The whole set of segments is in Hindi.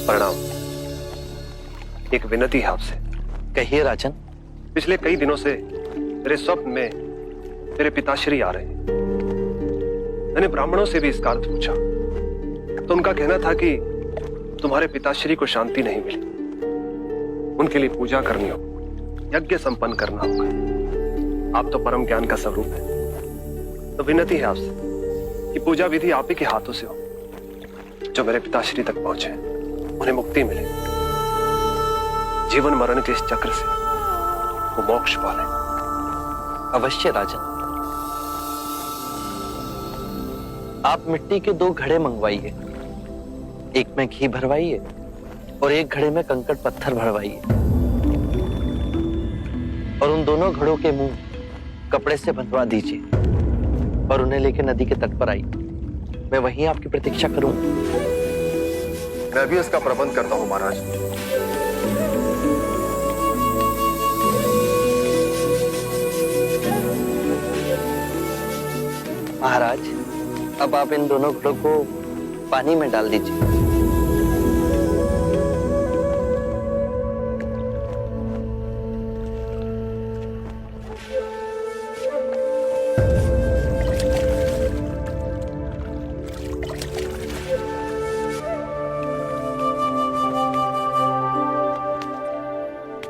प्रणाम। एक विनती है आपसे। कहिए राजन। पिछले कई दिनों से मेरे स्वप्न में मेरे पिताश्री आ रहे हैं। मैंने ब्राह्मणों से भी इसका अर्थ पूछा तो उनका कहना था कि तुम्हारे पिताश्री को शांति नहीं मिली, उनके लिए पूजा करनी हो, यज्ञ संपन्न करना होगा। आप तो परम ज्ञान का स्वरूप है, तो विनती है आपसे कि पूजा विधि आप ही के हाथों से हो, जो मेरे पिताश्री तक पहुंचे, उन्हें मुक्ति मिले, जीवन मरण के इस चक्र से वो मोक्ष पाले। अवश्य राजन। आप मिट्टी के 2 घड़े मंगवाइए, एक में घी भरवाइए और एक घड़े में कंकड़ पत्थर भरवाइए, और उन दोनों घड़ों के मुंह कपड़े से बंधवा दीजिए और उन्हें लेकर नदी के तट पर आइए। मैं वहीं आपकी प्रतीक्षा करूंगा। मैं भी इसका प्रबंध करता हूं महाराज। महाराज, अब आप इन दोनों घड़ों को पानी में डाल दीजिए।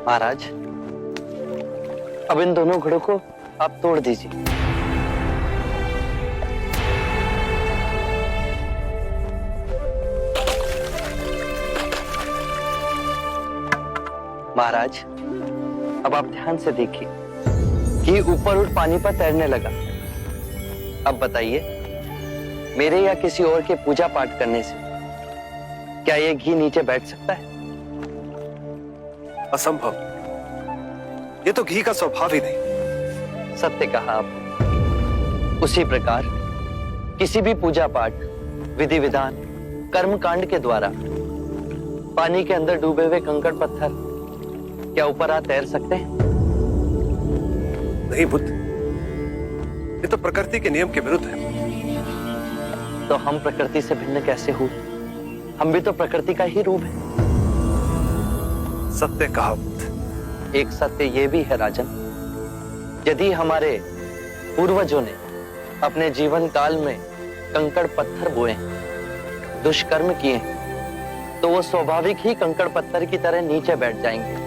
महाराज, अब इन दोनों घड़ों को आप तोड़ दीजिए। महाराज, अब आप ध्यान से देखिए कि ऊपर उठ पानी पर तैरने लगा। अब बताइए, मेरे या किसी और के पूजा पाठ करने से क्या ये घी नीचे बैठ सकता है? असंभव। ये तो घी का स्वभाव ही नहीं। सत्य कहा आपने। उसी प्रकार किसी भी पूजा पाठ, विधि विधान, कर्म कांड के द्वारा पानी के अंदर डूबे हुए कंकड़ पत्थर क्या ऊपर आ तैर सकते हैं? नहीं बुद्ध, ये तो प्रकृति के नियम के विरुद्ध है। तो हम प्रकृति से भिन्न कैसे हुए? हम भी तो प्रकृति का ही रूप है। सत्य कहा बुद्ध। एक सत्य ये भी है राजन, यदि हमारे पूर्वजों ने अपने जीवन काल में कंकड़ पत्थर बोए, दुष्कर्म किए, तो वो स्वाभाविक ही कंकड़ पत्थर की तरह नीचे बैठ जाएंगे।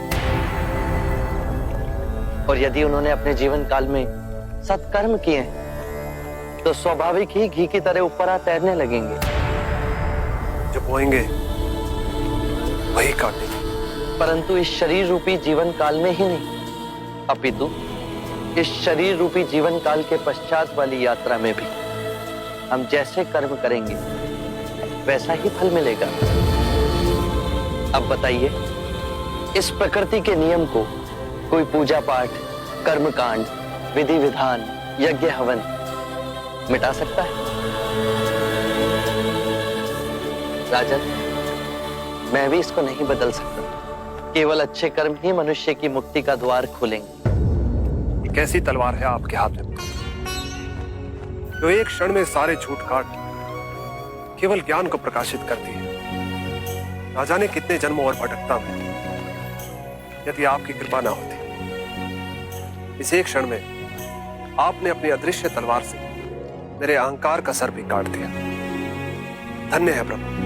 और यदि उन्होंने अपने जीवन काल में सत्कर्म किए तो स्वाभाविक ही घी की तरह ऊपर आ तैरने लगेंगे। जो बोएंगे वही काटेंगे। परंतु इस शरीर रूपी जीवन काल में ही नहीं, अपितु इस शरीर रूपी जीवन काल के पश्चात वाली यात्रा में भी हम जैसे कर्म करेंगे वैसा ही फल मिलेगा। अब बताइए, इस प्रकृति के नियम को कोई पूजा पाठ, कर्मकांड, विधि विधान, यज्ञ हवन मिटा सकता है? राजन, मैं भी इसको नहीं बदल सकता। केवल अच्छे कर्म ही मनुष्य की मुक्ति का द्वार खोलेंगे। कैसी तलवार है आपके हाथ में, जो एक क्षण में सारे झूठ काट केवल ज्ञान को प्रकाशित करती है। ना जाने कितने जन्मों और भटकता में यदि आपकी कृपा ना होती, इस एक क्षण में आपने अपनी अदृश्य तलवार से मेरे अहंकार का सर भी काट दिया। धन्य है प्रभु।